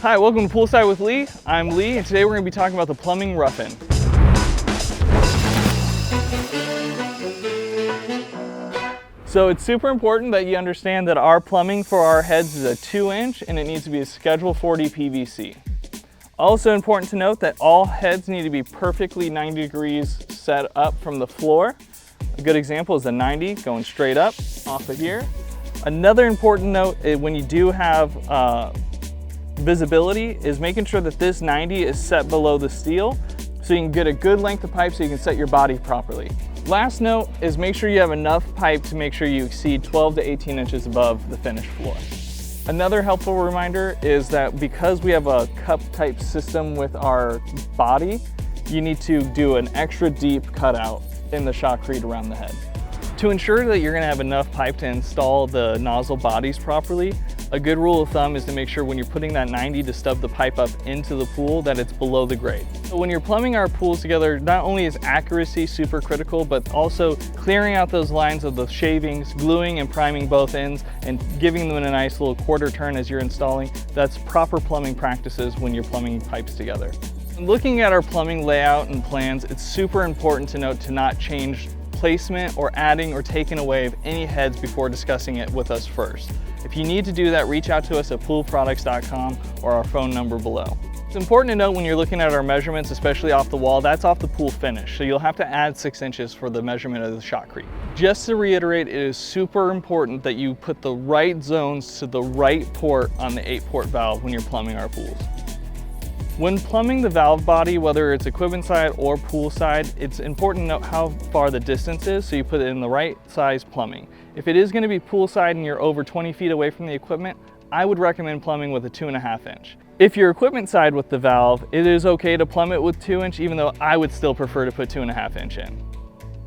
Hi, welcome to Poolside with Lee. I'm Lee, and today we're going to be talking about the plumbing rough-in. So it's super important that you understand that our plumbing for our heads is a 2-inch and it needs to be a Schedule 40 PVC. Also important to note that all heads need to be perfectly 90 degrees set up from the floor. A good example is a 90 going straight up off of here. Another important note is when you do have visibility is making sure that this 90 is set below the steel so you can get a good length of pipe so you can set your body properly. Last note is make sure you have enough pipe to make sure you exceed 12 to 18 inches above the finished floor. Another helpful reminder is that because we have a cup type system with our body, you need to do an extra deep cutout in the shotcrete around the head. To ensure that you're going to have enough pipe to install the nozzle bodies properly, a good rule of thumb is to make sure when you're putting that 90 to stub the pipe up into the pool that it's below the grade. So when you're plumbing our pools together, not only is accuracy super critical, but also clearing out those lines of the shavings, gluing and priming both ends, and giving them a nice little quarter turn as you're installing. That's proper plumbing practices when you're plumbing pipes together. Looking at our plumbing layout and plans, it's super important to note to not change placement or adding or taking away of any heads before discussing it with us first. If you need to do that, reach out to us at PUL-products.com or our phone number below. It's important to note when you're looking at our measurements, especially off the wall, that's off the pool finish, so you'll have to add 6 inches for the measurement of the shotcrete. Just to reiterate, it is super important that you put the right zones to the right port on the 8-port valve when you're plumbing our pools. When plumbing the valve body, whether it's equipment side or pool side, it's important to note how far the distance is so you put it in the right size plumbing. If it is going to be pool side and you're over 20 feet away from the equipment, I would recommend plumbing with a 2.5 inch. If you're equipment side with the valve, it is okay to plumb it with 2 inch, even though I would still prefer to put 2.5 inch in.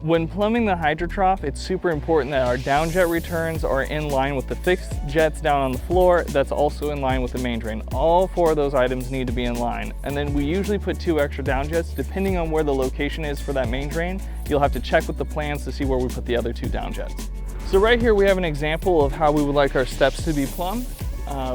When plumbing the hydrotrough, it's super important that our down jet returns are in line with the fixed jets down on the floor. That's also in line with the main drain. All 4 of those items need to be in line. And then we usually put 2 extra down jets. Depending on where the location is for that main drain, you'll have to check with the plans to see where we put the other 2 down jets. So right here we have an example of how we would like our steps to be plumbed.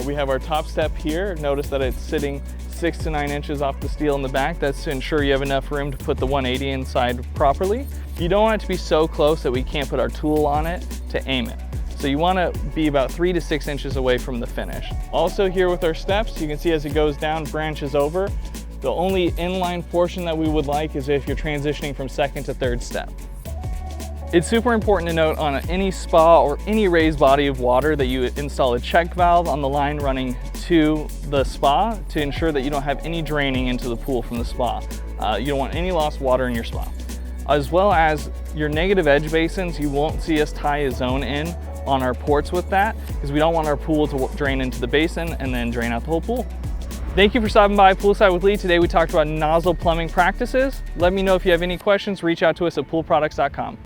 We have our top step here. Notice that it's sitting 6 to 9 inches off the steel in the back. That's to ensure you have enough room to put the 180 inside properly. You don't want it to be so close that we can't put our tool on it to aim it. So you want to be about 3 to 6 inches away from the finish. Also here with our steps, you can see as it goes down, branches over. The only inline portion that we would like is if you're transitioning from 2nd to 3rd step. It's super important to note on any spa or any raised body of water that you install a check valve on the line running to the spa to ensure that you don't have any draining into the pool from the spa. You don't want any lost water in your spa. As well as your negative edge basins, you won't see us tie a zone in on our ports with that because we don't want our pool to drain into the basin and then drain out the whole pool. Thank you for stopping by Poolside with Lee. Today we talked about nozzle plumbing practices. Let me know if you have any questions. Reach out to us at PUL-Products.com.